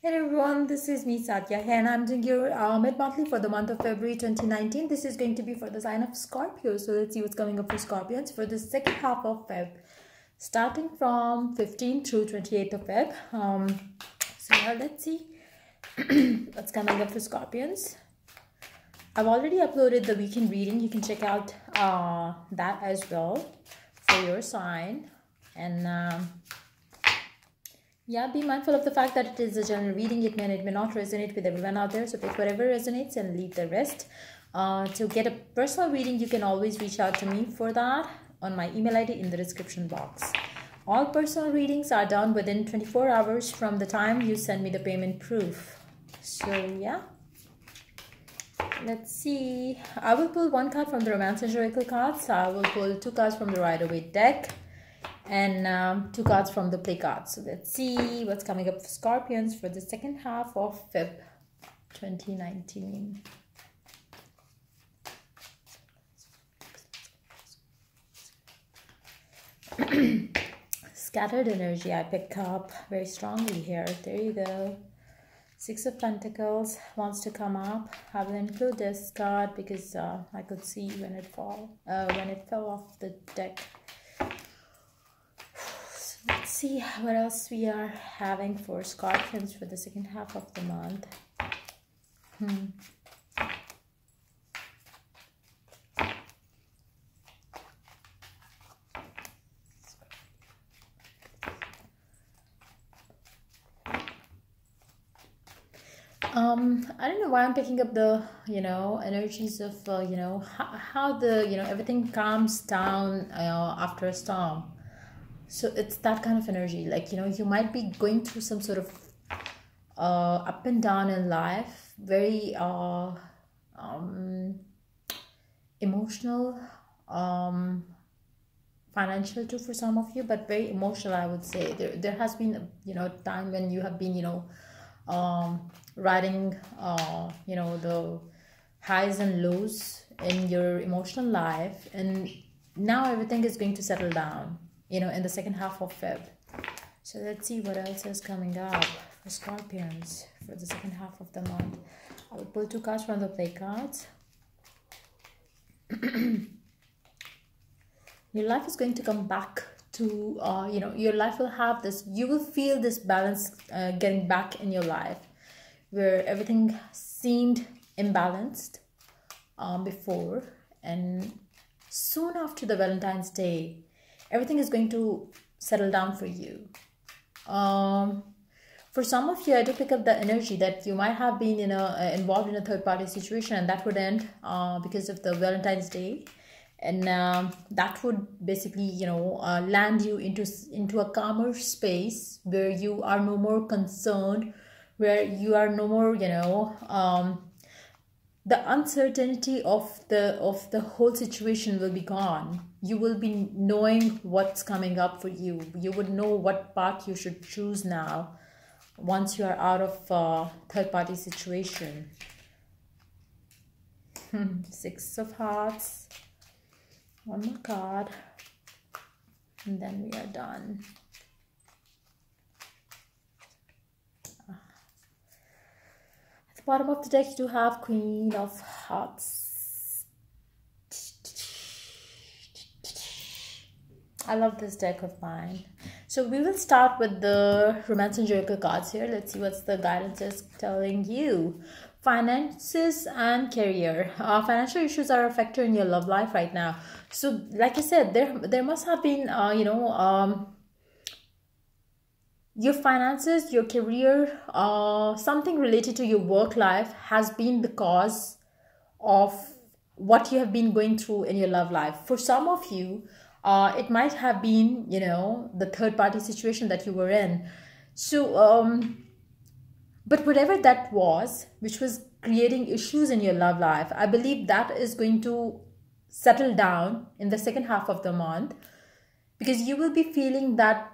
Hey everyone, this is me Satya here and I'm doing your mid-monthly for the month of February 2019. This is going to be for the sign of Scorpio. So let's see what's coming up for Scorpions for the second half of Feb, starting from 15th through 28th of Feb. So yeah, let's see what's coming up for Scorpions. I've already uploaded the weekend reading. You can check out that as well for your sign. And yeah, be mindful of the fact that it is a general reading. It may and it may not resonate with everyone out there. So pick whatever resonates and leave the rest. To get a personal reading, you can always reach out to me for that on my email ID in the description box. All personal readings are done within 24 hours from the time you send me the payment proof. So yeah. Let's see. I will pull one card from the Romance and Oracle cards. I will pull two cards from the Rider-Waite deck. And two cards from the play cards. So let's see what's coming up for Scorpions for the second half of Feb 2019. Scattered energy I pick up very strongly here. There you go. Six of Pentacles wants to come up. I will include this card because I could see when it fell off the deck. Let's see what else we are having for Scorpions for the second half of the month. I don't know why I'm picking up the, energies of, how the, everything calms down after a storm. So it's that kind of energy, like, you might be going through some sort of up and down in life, very emotional, financial too for some of you, but very emotional, I would say. There has been, a time when you have been, riding, the highs and lows in your emotional life, and now everything is going to settle down, in the second half of Feb. So let's see what else is coming up for Scorpions for the second half of the month. I will pull two cards from the play cards. Your life is going to come back to, your life will have this, you will feel this balance getting back in your life, where everything seemed imbalanced before, and soon after the Valentine's Day, everything is going to settle down for you. For some of you, I do pick up the energy that you might have been involved in a third-party situation, and that would end because of the Valentine's Day. And that would basically, land you into a calmer space where you are no more concerned, where you are no more, the uncertainty of the whole situation will be gone. You will be knowing what's coming up for you. You would know what path you should choose now once you are out of third-party situation. Six of Hearts. One more card, and then we are done. At the bottom of the deck, you do have Queen of Hearts. I love this deck of mine. So we will start with the Romance and Oracle cards here. Let's see what's the guidance is telling you. Finances and career. Financial issues are a factor in your love life right now. So like I said, there must have been your finances, your career, something related to your work life has been the cause of what you have been going through in your love life. For some of you, it might have been, the third party situation that you were in. So but whatever that was, which was creating issues in your love life, I believe that is going to settle down in the second half of the month, because you will be feeling that,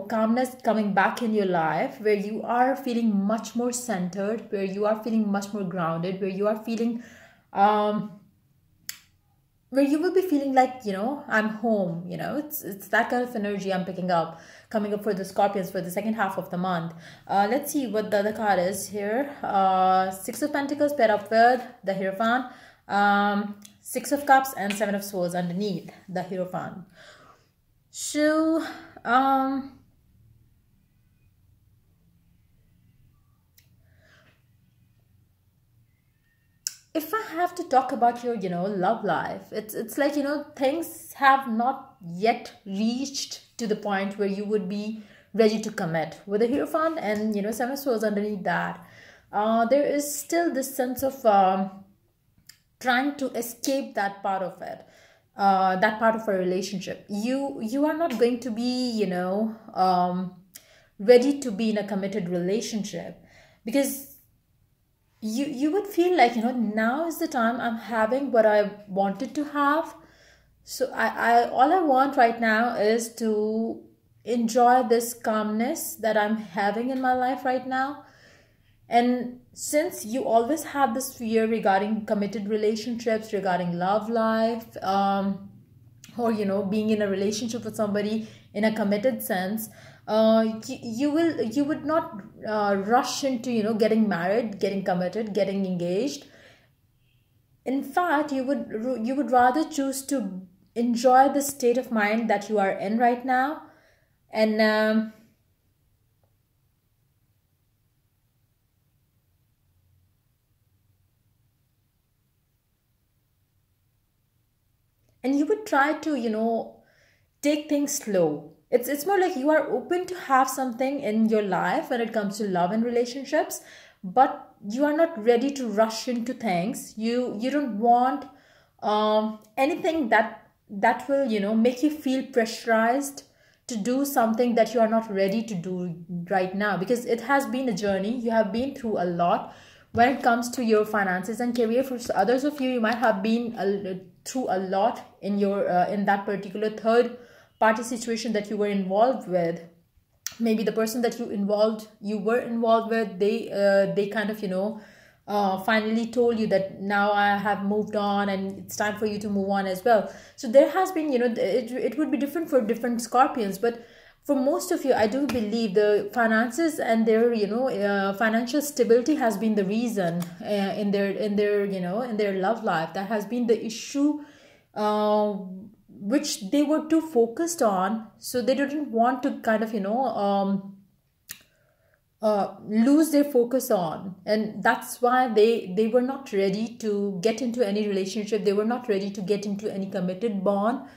calmness coming back in your life, where you are feeling much more centered, where you are feeling much more grounded, where you are feeling where you will be feeling like, I'm home. It's that kind of energy I'm picking up, coming up for the Scorpions for the second half of the month. Let's see what the other card is here. Six of Pentacles paired up with the Hierophant, Six of Cups, and Seven of Swords underneath the Hierophant. So if I have to talk about your, love life, it's like, things have not yet reached to the point where you would be ready to commit. With the Hierophant and, Seven of Swords underneath that, there is still this sense of trying to escape that part of it, that part of a relationship. You are not going to be, ready to be in a committed relationship, because you would feel like, now is the time I'm having what I wanted to have. So I all I want right now is to enjoy this calmness that I'm having in my life right now. And since you always had this fear regarding committed relationships, regarding love life, or being in a relationship with somebody in a committed sense, you would not rush into getting married, getting committed, getting engaged. In fact, you would rather choose to enjoy the state of mind that you are in right now. And you would try to take things slow. It's more like you are open to have something in your life when it comes to love and relationships, but you are not ready to rush into things. You don't want anything that will make you feel pressurized to do something that you are not ready to do right now, because it has been a journey. You have been through a lot when it comes to your finances and career. For others of you might have been through a lot in your in that particular third party situation that you were involved with. Maybe the person that you were involved with, they kind of finally told you that now I have moved on and it's time for you to move on as well. So there has been, it would be different for different Scorpions, but for most of you, I do believe the finances and their financial stability has been the reason in their love life. That has been the issue, which they were too focused on. So they didn't want to kind of lose their focus on, and that's why they were not ready to get into any relationship. They were not ready to get into any committed bond,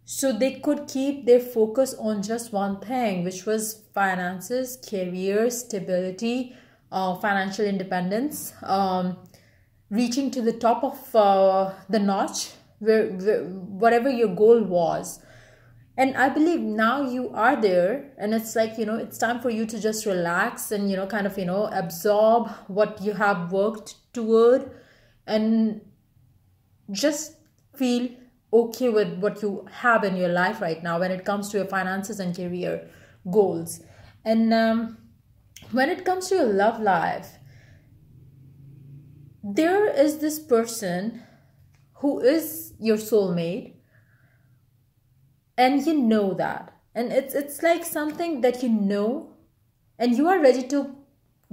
so they could keep their focus on just one thing, which was finances, career, stability, financial independence, reaching to the top of the notch, where whatever your goal was. And I believe now you are there, and it's like, it's time for you to just relax and, kind of, absorb what you have worked toward, and just feel okay with what you have in your life right now when it comes to your finances and career goals. And when it comes to your love life, there is this person who is your soulmate, and you know that, and it's like something that and you are ready to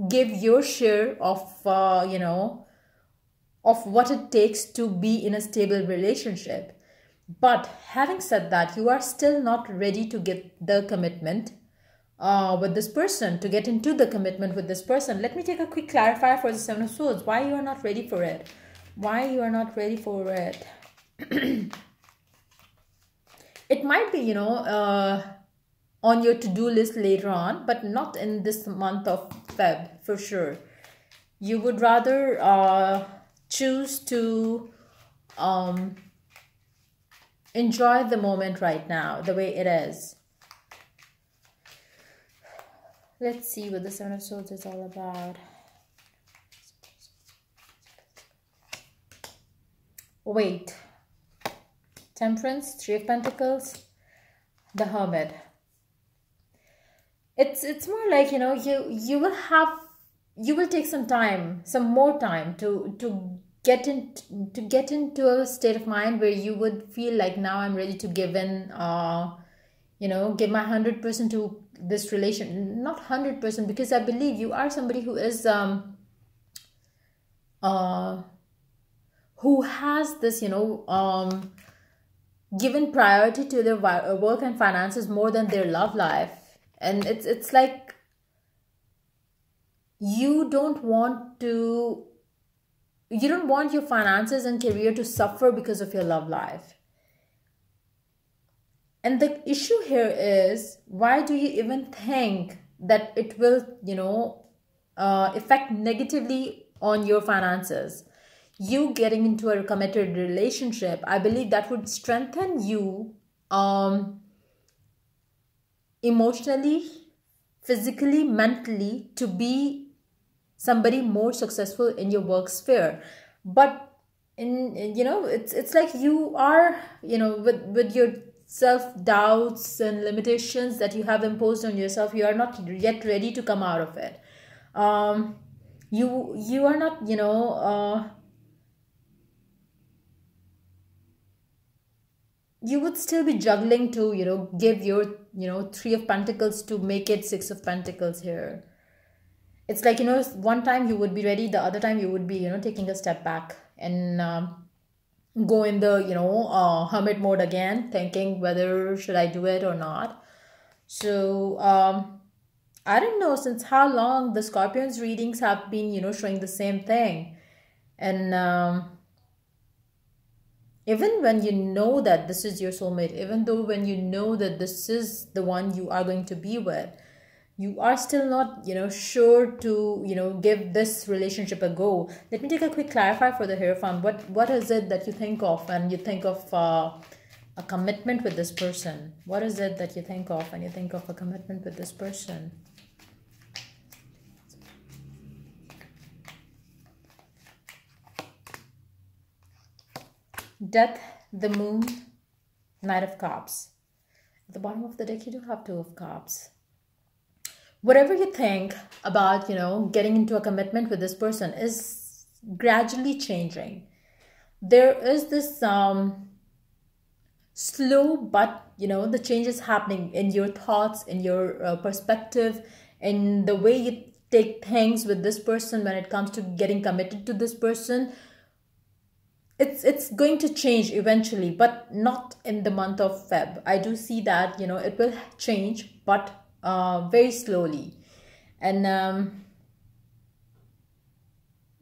give your share of of what it takes to be in a stable relationship. But having said that, you are still not ready to get the commitment with this person, to get into the commitment with this person. Let me take a quick clarifier for the Seven of Swords. Why you are not ready for it? Why you are not ready for it? It might be, on your to-do list later on, but not in this month of Feb, for sure. You would rather choose to enjoy the moment right now, the way it is. Let's see what the Seven of Swords is all about. Wait. Temperance, Three of Pentacles, the Hermit. It's more like, you will take some more time to get into a state of mind where you would feel like, now I'm ready to give in, give my 100% to this relation. Not 100%, because I believe you are somebody who is uh who has this, given priority to their work and finances more than their love life. And it's like, you don't want to you don't want your finances and career to suffer because of your love life. And the issue here is, why do you even think that it will, affect negatively on your finances? You getting into a committed relationship, I believe that would strengthen you emotionally, physically, mentally, to be somebody more successful in your work sphere. But it's like you are, with your self doubts and limitations that you have imposed on yourself, you are not yet ready to come out of it. You are not, you would still be juggling to, give your, Three of Pentacles to make it Six of Pentacles here. It's like, one time you would be ready, the other time you would be, taking a step back and go in the, hermit mode again, thinking whether should I do it or not. So I don't know since how long the Scorpion's readings have been, showing the same thing. And even when you know that this is your soulmate, even though when you know that this is the one you are going to be with, you are still not, sure to, give this relationship a go. Let me take a quick clarify for the Hierophant. What is it that you think of when you think of a commitment with this person? What is it that you think of when you think of a commitment with this person? Death, the Moon, Knight of Cups. At the bottom of the deck, you do have Two of Cups. Whatever you think about, getting into a commitment with this person is gradually changing. There is this slow, but, the change is happening in your thoughts, in your perspective, in the way you take things with this person when it comes to getting committed to this person. It's going to change eventually, but not in the month of Feb. I do see that, it will change, but very slowly. And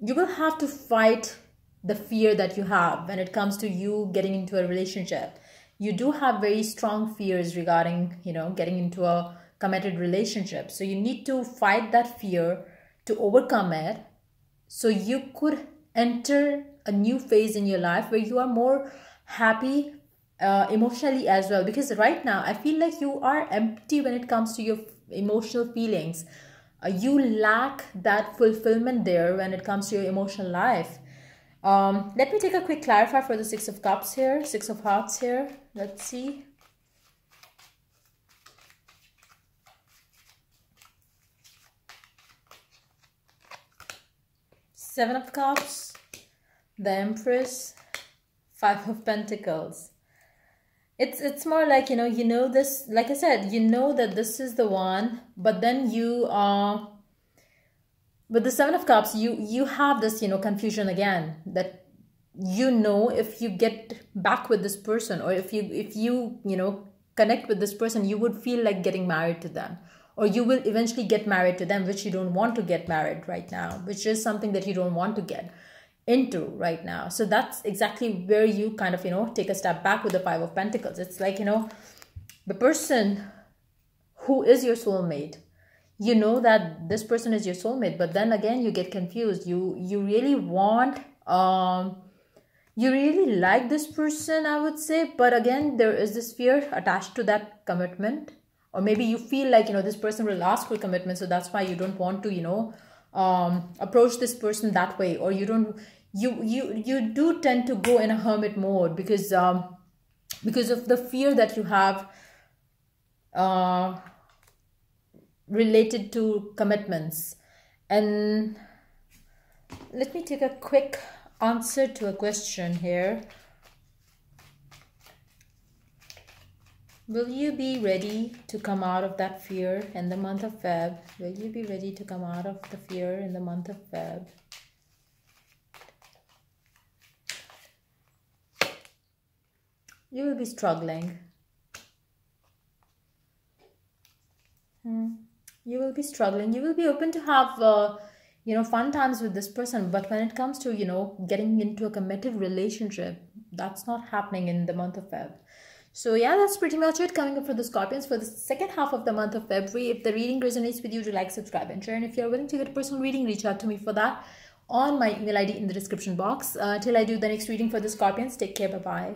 you will have to fight the fear that you have when it comes to you getting into a relationship. You do have very strong fears regarding, getting into a committed relationship. So you need to fight that fear to overcome it, so you could enter a new phase in your life where you are more happy emotionally as well. Because right now I feel like you are empty when it comes to your emotional feelings. You lack that fulfillment there when it comes to your emotional life. Let me take a quick clarify for the Six of Cups here, Six of Hearts here. Let's see. Seven of Cups, the Empress, Five of Pentacles. It's more like, this, like I said, you know that this is the one, but then you with the Seven of Cups, you have this, confusion again, that if you get back with this person, or if you connect with this person, you would feel like getting married to them, or you will eventually get married to them, which you don't want to get married right now, which is something that you don't want to get into right now. So that's exactly where you kind of, take a step back with the Five of Pentacles. It's like, the person who is your soulmate, you know that this person is your soulmate, but then again, you get confused. You really want, you really like this person, I would say, but again, there is this fear attached to that commitment. Or maybe you feel like, this person will ask for commitment, so that's why you don't want to, approach this person that way. Or you don't, you do tend to go in a hermit mode because of the fear that you have related to commitments. And let me take a quick answer to a question here. Will you be ready to come out of that fear in the month of Feb? Will you be ready to come out of the fear in the month of Feb? You will be struggling. You will be struggling. You will be open to have, fun times with this person. But when it comes to, getting into a committed relationship, that's not happening in the month of Feb. So yeah, that's pretty much it coming up for the Scorpions for the second half of the month of February. If the reading resonates with you, do like, subscribe, and share. And if you're willing to get a personal reading, reach out to me for that on my email ID in the description box. Till I do the next reading for the Scorpions, take care. Bye-bye.